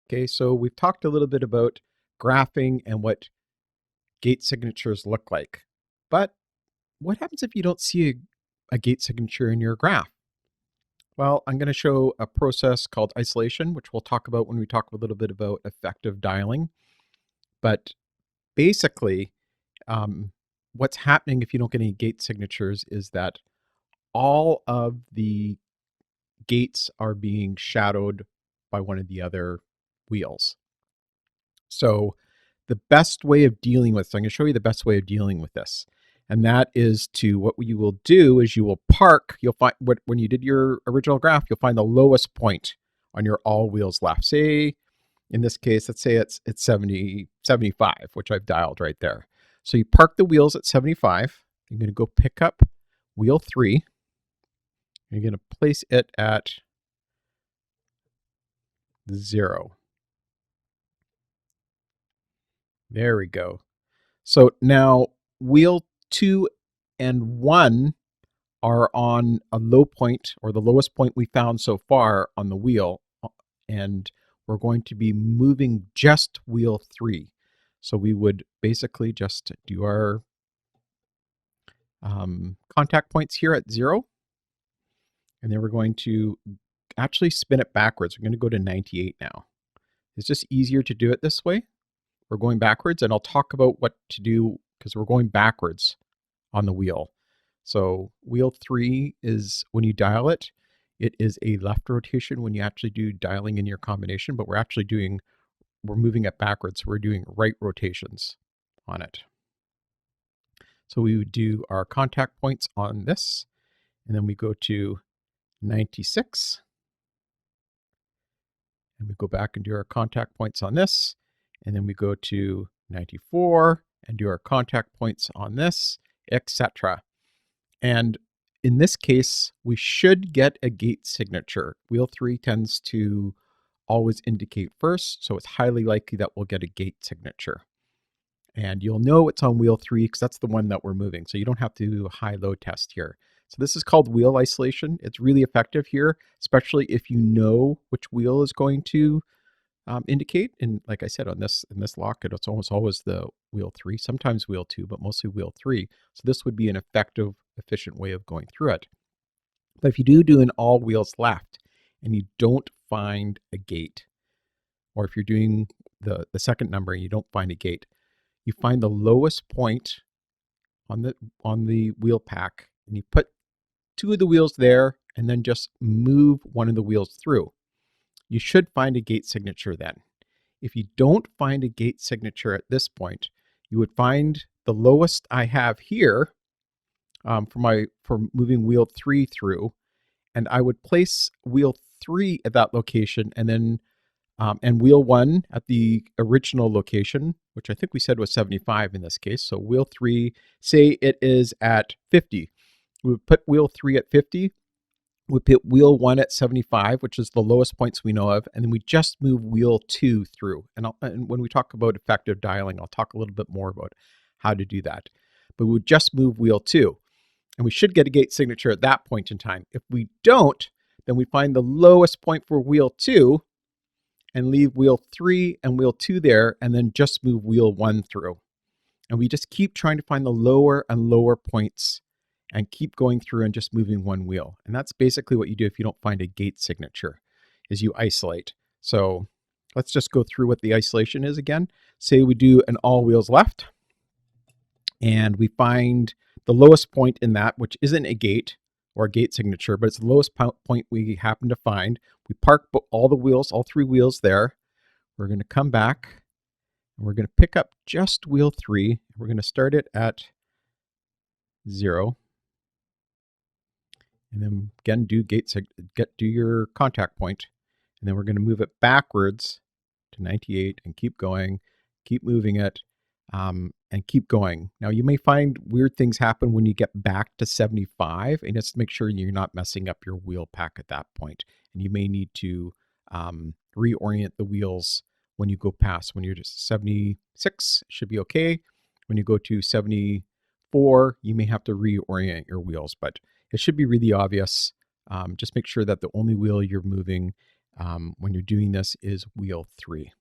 Okay, so we've talked a little bit about graphing and what gate signatures look like. But what happens if you don't see a gate signature in your graph? Well, I'm going to show a process called isolation, which we'll talk about when we talk a little bit about effective dialing. But basically, um, what's happening if you don't get any gate signatures is that all of the gates are being shadowed by one of the other wheels. So the best way of dealing with, so I'm going to show you the best way of dealing with this. And that is to, what you will do is you will park, you'll find, when you did your original graph, you'll find the lowest point on your all wheels left. Say, in this case, let's say it's 75, which I've dialed right there. So you park the wheels at 75. You're going to go pick up wheel 3. You're going to place it at 0. There we go. So now wheel 2 and 1 are on a low point, or the lowest point we found so far on the wheel, and we're going to be moving just wheel 3. So we would basically just do our contact points here at 0, and then we're going to actually spin it backwards. We're going to go to 98 now. It's just easier to do it this way. We're going backwards, and I'll talk about what to do because we're going backwards on the wheel. So wheel 3 is, when you dial it, it is a left rotation when you actually do dialing in your combination, but we're moving it backwards. So we're doing right rotations on it. So we would do our contact points on this, and then we go to 96, and we go back and do our contact points on this, and then we go to 94 and do our contact points on this, etc. And in this case, we should get a gate signature. Wheel 3 tends to always indicate first, so it's highly likely that we'll get a gate signature. And you'll know it's on wheel 3 because that's the one that we're moving, so you don't have to do a high-low test here. So this is called wheel isolation. It's really effective here, especially if you know which wheel is going to indicate. And like I said, in this lock, it's almost always the wheel 3, sometimes wheel 2, but mostly wheel 3. So this would be an effective, efficient way of going through it. But if you do an all wheels left and you don't find a gate, or if you're doing the second number and you don't find a gate, you find the lowest point on the wheel pack, and you put 2 of the wheels there and then just move one of the wheels through. You should find a gate signature then. If you don't find a gate signature at this point, you would find the lowest I have here for moving wheel 3 through, and I would place wheel 3 at that location, and then and wheel 1 at the original location, which I think we said was 75 in this case. So wheel 3, say it is at 50. We would put wheel 3 at 50. We put wheel 1 at 75, which is the lowest points we know of, and then we just move wheel 2 through. And when we talk about effective dialing, I'll talk a little bit more about how to do that. But we would just move wheel 2, and we should get a gate signature at that point in time. If we don't, then we find the lowest point for wheel 2 and leave wheel 3 and wheel 2 there, and then just move wheel 1 through. And we just keep trying to find the lower and lower points and keep going through and just moving one wheel. And that's basically what you do if you don't find a gate signature, is you isolate. So let's just go through what the isolation is again. Say we do an all wheels left, and we find the lowest point in that, which isn't a gate or a gate signature, but it's the lowest point we happen to find. We park all the wheels, all 3 wheels there. We're going to come back, and we're going to pick up just wheel 3. We're going to start it at 0. And then again, do your contact point, and then we're going to move it backwards to 98 and keep going, keep moving it, and keep going. Now you may find weird things happen when you get back to 75, and just make sure you're not messing up your wheel pack at that point. And you may need to reorient the wheels when you go past. When you're just 76, should be okay. When you go to 74, you may have to reorient your wheels, but it should be really obvious. Just make sure that the only wheel you're moving when you're doing this is wheel 3.